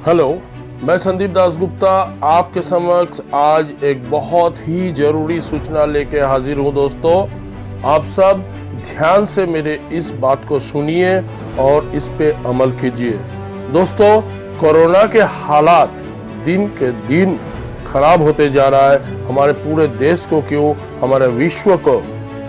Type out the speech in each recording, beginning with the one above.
Hello, मैं संदीप दासगुप्ता आपके समक्ष आज एक बहुत ही जरूरी सूचना लेके हाजिर हूँ। दोस्तों, आप सब ध्यान से मेरे इस बात को सुनिए और इस पे अमल कीजिए। दोस्तों, कोरोना के हालात दिन के दिन खराब होते जा रहा है। हमारे पूरे देश को क्यों, हमारे विश्व को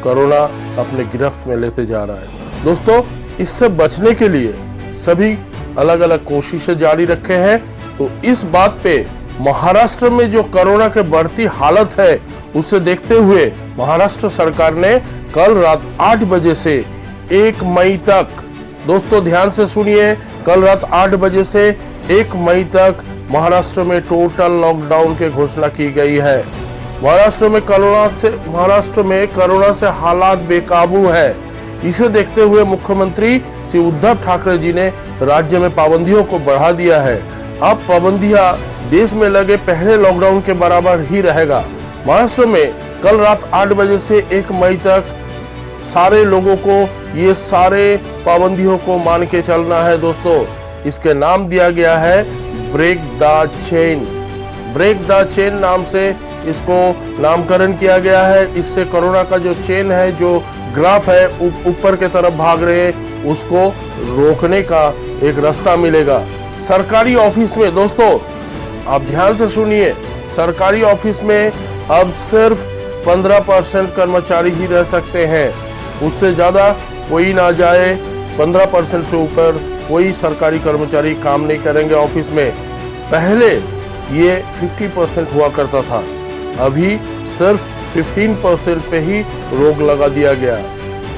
कोरोना अपने गिरफ्त में लेते जा रहा है। दोस्तों, इससे बचने के लिए सभी अलग अलग कोशिशें जारी रखे हैं। तो इस बात पे महाराष्ट्र में जो कोरोना के बढ़ती हालत है उसे देखते हुए महाराष्ट्र सरकार ने कल रात 8 बजे से 1 मई तक, दोस्तों ध्यान से सुनिए, कल रात 8 बजे से 1 मई तक महाराष्ट्र में टोटल लॉकडाउन की घोषणा की गई है। महाराष्ट्र में कोरोना से हालात बेकाबू है। इसे देखते हुए मुख्यमंत्री श्री उद्धव ठाकरे जी ने राज्य में पाबंदियों को बढ़ा दिया है। अब पाबंदियां देश में लगे पहले लॉकडाउन के बराबर ही रहेगा। महाराष्ट्र में कल रात 8 बजे से 1 मई तक सारे लोगों को ये सारे पाबंदियों को मान के चलना है। दोस्तों, इसके नाम दिया गया है break the chain. Break the chain नाम से इसको नामकरण किया गया है। इससे कोरोना का जो चेन है, जो ग्राफ है ऊपर के तरफ भाग रहे हैं, उसको रोकने का एक रास्ता मिलेगा। सरकारी ऑफिस में, दोस्तों आप ध्यान से सुनिए, सरकारी ऑफिस में अब सिर्फ 15% कर्मचारी ही रह सकते हैं। उससे ज्यादा कोई ना जाए। 15% से ऊपर कोई सरकारी कर्मचारी काम नहीं करेंगे ऑफिस में। पहले ये 50% हुआ करता था, अभी सिर्फ 15% पे ही रोक लगा दिया गया।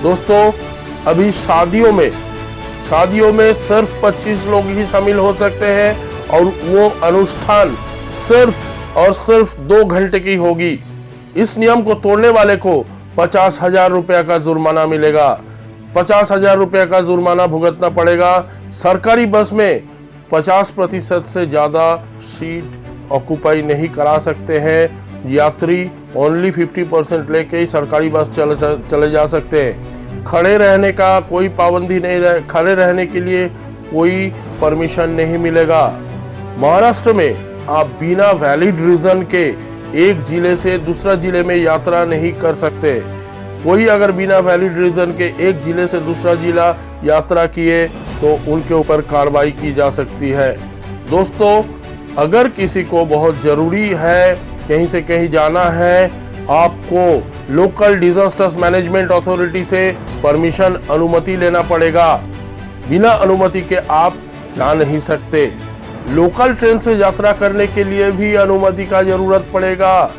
दोस्तों, अभी शादियों में सिर्फ 25 लोग ही शामिल हो सकते हैं और वो अनुष्ठान सिर्फ और सिर्फ 2 घंटे की होगी। इस नियम को तोड़ने वाले को 50,000 रुपया का जुर्माना मिलेगा। 50,000 रुपया का जुर्माना भुगतना पड़ेगा। सरकारी बस में 50% से ज्यादा सीट ऑक्युपाई नहीं करा सकते हैं। यात्री ओनली 50% लेके ही सरकारी बस चले जा सकते हैं। खड़े रहने का कोई पाबंदी नहीं, खड़े रहने के लिए कोई परमिशन नहीं मिलेगा। महाराष्ट्र में आप बिना वैलिड रीजन के एक जिले से दूसरा जिले में यात्रा नहीं कर सकते। कोई अगर बिना वैलिड रीजन के एक जिले से दूसरा जिला यात्रा किए तो उनके ऊपर कार्रवाई की जा सकती है। दोस्तों, अगर किसी को बहुत जरूरी है, कहीं से कहीं जाना है, आपको लोकल डिजास्टर्स मैनेजमेंट अथॉरिटी से परमिशन, अनुमति लेना पड़ेगा। बिना अनुमति के आप जा नहीं सकते। लोकल ट्रेन से यात्रा करने के लिए भी अनुमति का जरूरत पड़ेगा।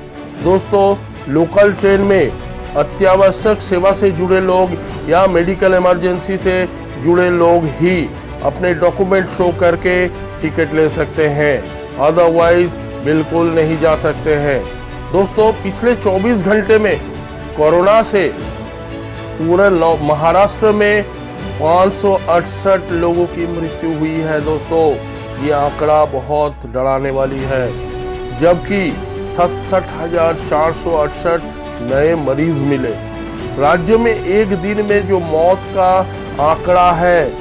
दोस्तों, लोकल ट्रेन में अत्यावश्यक सेवा से जुड़े लोग या मेडिकल इमरजेंसी से जुड़े लोग ही अपने डॉक्यूमेंट शो करके टिकट ले सकते हैं, अदरवाइज बिल्कुल नहीं जा सकते हैं। दोस्तों, पिछले 24 घंटे में कोरोना से पूरे महाराष्ट्र में 568 लोगों की मृत्यु हुई है। दोस्तों, ये आंकड़ा बहुत डराने वाली है, जबकि 67,468 नए मरीज मिले। राज्य में एक दिन में जो मौत का आंकड़ा है,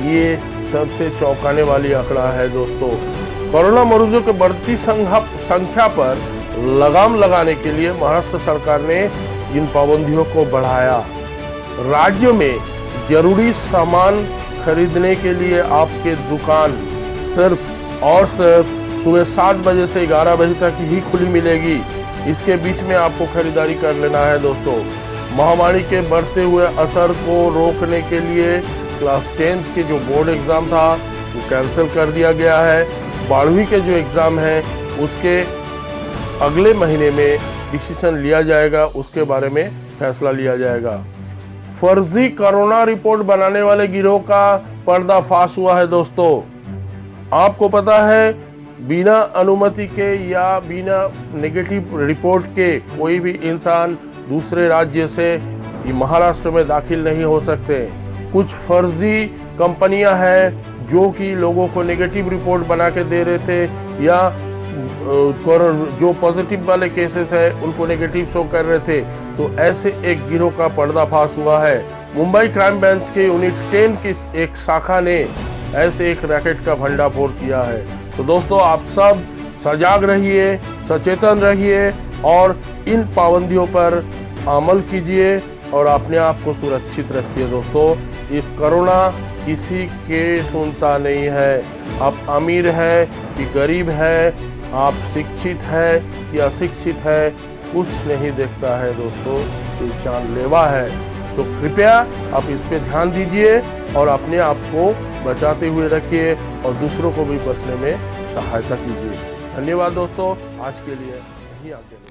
ये सबसे चौंकाने वाली आंकड़ा है। दोस्तों, कोरोना मरीजों के बढ़ती संख्या पर लगाम लगाने के लिए महाराष्ट्र सरकार ने इन पाबंदियों को बढ़ाया। राज्य में जरूरी सामान खरीदने के लिए आपके दुकान सिर्फ और सिर्फ सुबह 7 बजे से 11 बजे तक ही खुली मिलेगी। इसके बीच में आपको खरीदारी कर लेना है। दोस्तों, महामारी के बढ़ते हुए असर को रोकने के लिए क्लास 10th के जो बोर्ड एग्जाम था वो कैंसिल कर दिया गया है। 12वीं के जो एग्जाम है उसके अगले महीने में डिसीजन लिया जाएगा, उसके बारे में फैसला लिया जाएगा। फर्जी कोरोना रिपोर्ट बनाने वाले गिरोह का पर्दाफाश हुआ है। दोस्तों, आपको पता है, बिना अनुमति के या बिना नेगेटिव रिपोर्ट के कोई भी इंसान दूसरे राज्य से महाराष्ट्र में दाखिल नहीं हो सकते। कुछ फर्जी कंपनियां हैं जो कि लोगों को नेगेटिव रिपोर्ट बना के दे रहे थे, या जो पॉजिटिव वाले केसेस है उनको नेगेटिव शो कर रहे थे। तो ऐसे एक गिरोह का पर्दाफाश हुआ है। मुंबई क्राइम ब्रांच के यूनिट 10 की एक शाखा ने ऐसे एक रैकेट का भंडाफोड़ किया है। तो दोस्तों आप सब सजाग रहिए, सचेतन रहिए और इन पाबंदियों पर अमल कीजिए और अपने आप को सुरक्षित रखिए। दोस्तों ये कोरोना किसी के सुनता नहीं है। आप अमीर है कि गरीब है, आप शिक्षित है कि अशिक्षित है, कुछ नहीं देखता है दोस्तों, ये जानलेवा है। तो कृपया आप इस पे ध्यान दीजिए और अपने आप को बचाते हुए रखिए और दूसरों को भी बचने में सहायता कीजिए। धन्यवाद दोस्तों, आज के लिए यहीं आगे।